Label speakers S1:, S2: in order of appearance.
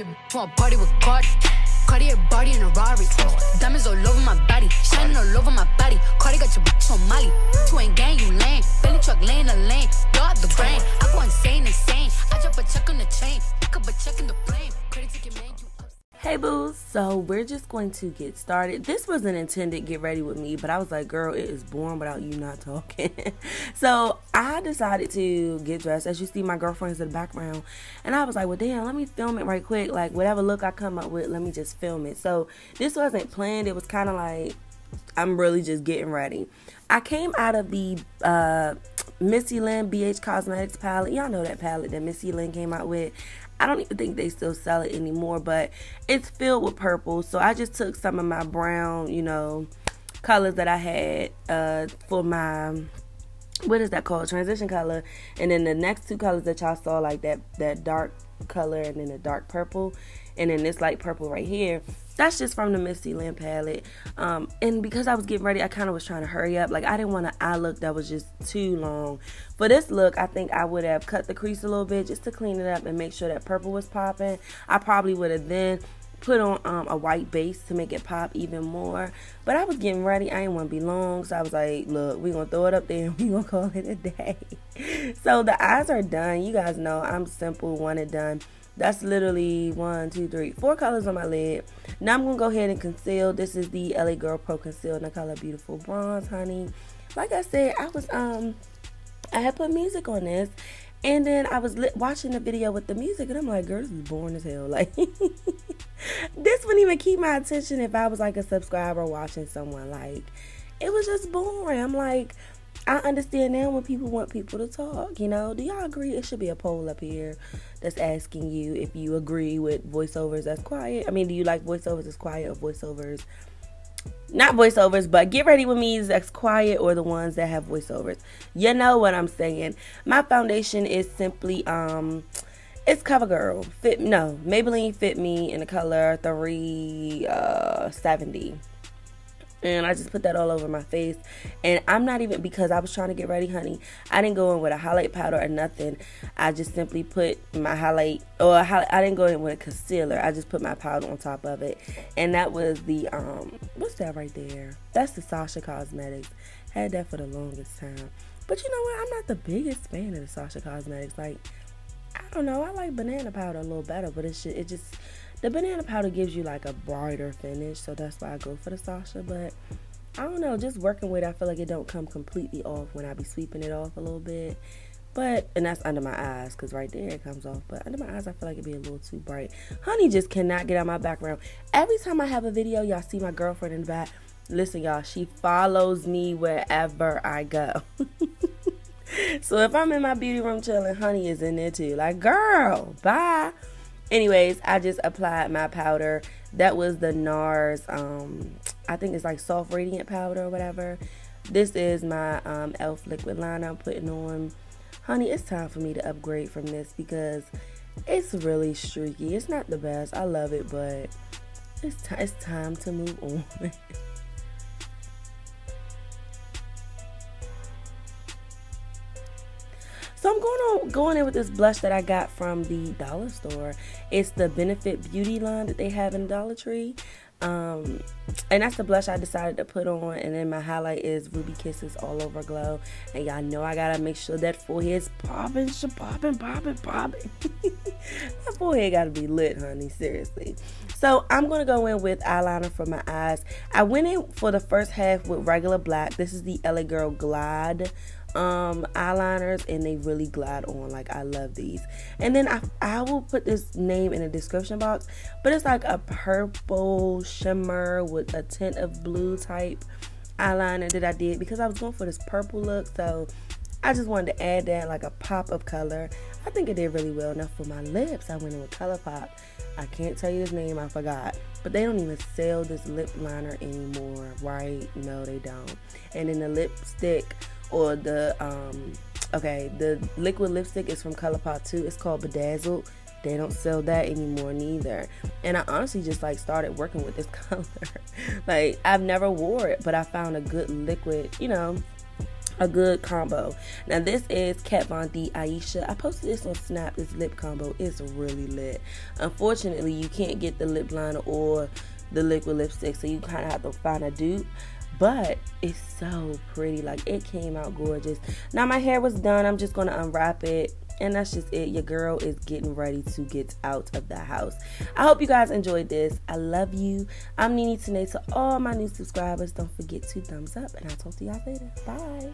S1: your want party with Cardi. Cardi a body in a Rari. Diamonds all over my body, shining all over my body. Cardi got your bitch on Molly. You ain't gang, you lame. Billy truck laying the lane. Blow up the brain. I go insane. I drop a check on the chain. Pick up a check in the flame. Credit ticket man, you up.
S2: Hey boos, so we're just going to get started. This wasn't intended get ready with me, but I was like, girl, it is boring without you not talking. So I decided to get dressed. As you see, my girlfriend's in the background, and I was like, well damn, let me film it right quick. Like whatever look I come up with, let me just film it. So this wasn't planned. It was kind of like I'm really just getting ready. I came out of the Missy Lynn BH Cosmetics palette. Y'all know that palette that Missy Lynn came out with. I don't even think they still sell it anymore, but it's filled with purple. So I just took some of my brown, you know, colors that I had for my, what is that called? Transition color. And then the next two colors that y'all saw, like that dark color and then the dark purple. And then this light purple right here. That's just from the Missy Lynn palette. And because I was getting ready, I kind of was trying to hurry up. Like, I didn't want an eye look that was just too long. For this look, I think I would have cut the crease a little bit just to clean it up and make sure that purple was popping. I probably would have then put on a white base to make it pop even more. But I was getting ready. I didn't want to be long. So I was like, look, we're going to throw it up there and we're going to call it a day. So the eyes are done. You guys know I'm simple, want it done. That's literally 1, 2, 3, 4 colors on my lid. Now I'm going to go ahead and conceal. This is the LA Girl Pro Conceal in the color Beautiful Bronze, honey. Like I said, I had put music on this. And then I was watching the video with the music. And I'm like, girl, this is boring as hell. Like, this wouldn't even keep my attention if I was like a subscriber watching someone. Like, it was just boring. I'm like, I understand now when people want people to talk, you know. Do y'all agree? It should be a poll up here that's asking you if you agree with voiceovers that's quiet. I mean, do you like voiceovers that's quiet or voiceovers, not voiceovers, but get ready with me that's quiet or the ones that have voiceovers? You know what I'm saying. My foundation is simply, it's CoverGirl. Maybelline FitMe in the color 370. And I just put that all over my face. And I'm not even, because I was trying to get ready, honey, I didn't go in with a highlight powder or nothing. I just simply put my highlight, I didn't go in with a concealer. I just put my powder on top of it. And that was the, what's that right there? That's the SHA Cosmetics. Had that for the longest time. But you know what? I'm not the biggest fan of the SHA Cosmetics. Like, I don't know. I like banana powder a little better, but it just... The banana powder gives you like a brighter finish, so that's why I go for the SHA. But I don't know, just working with it, I feel like it don't come completely off when I be sweeping it off a little bit. And that's under my eyes, because right there it comes off. But under my eyes, I feel like it'd be a little too bright. Honey just cannot get out my background. Every time I have a video, y'all see my girlfriend in the back. Listen, y'all, she follows me wherever I go. So if I'm in my beauty room chilling, honey is in there too. Like, girl, bye. Anyways, I just applied my powder. That was the Nars, I think it's like soft radiant powder or whatever. This is my e.l.f. liquid liner I'm putting on. Honey, it's time for me to upgrade from this because it's really streaky. It's not the best. I love it, but it's time to move on. So I'm going in with this blush that I got from the dollar store. It's the Benefit Beauty line that they have in Dollar Tree. And that's the blush I decided to put on. And then my highlight is Ruby Kisses All Over Glow. And y'all know I gotta make sure that forehead's popping. That forehead gotta be lit, honey, seriously. So I'm gonna go in with eyeliner for my eyes. I went in for the first half with regular black. This is the LA Girl Glide eyeliners, and they really glide on. Like, I love these. And then I will put this name in the description box, but it's like a purple shimmer with a tint of blue type eyeliner that I did because I was going for this purple look, so I just wanted to add that, like a pop of color. I think it did really well. Now for my lips, I went in with Colourpop. I can't tell you his name, I forgot, but they don't even sell this lip liner anymore, right? No, they don't. And then the lipstick, or the liquid lipstick is from Colourpop too. It's called Be-Dazzled. They don't sell that anymore neither. And I honestly just like started working with this color. Like, I've never wore it, but I found a good liquid, you know, a good combo. Now this is KatVon the Ayesha. I posted this on Snap. This lip combo is really lit. Unfortunately, you can't get the lip liner or the liquid lipstick, so you kind of have to find a dupe. But it's so pretty. Like, it came out gorgeous. Now my hair was done. I'm just gonna unwrap it, and that's just it. Your girl is getting ready to get out of the house. I hope you guys enjoyed this. I love you. I'm NeneTanae. To all my new subscribers, don't forget to thumbs up, and I'll talk to you guys later. Bye.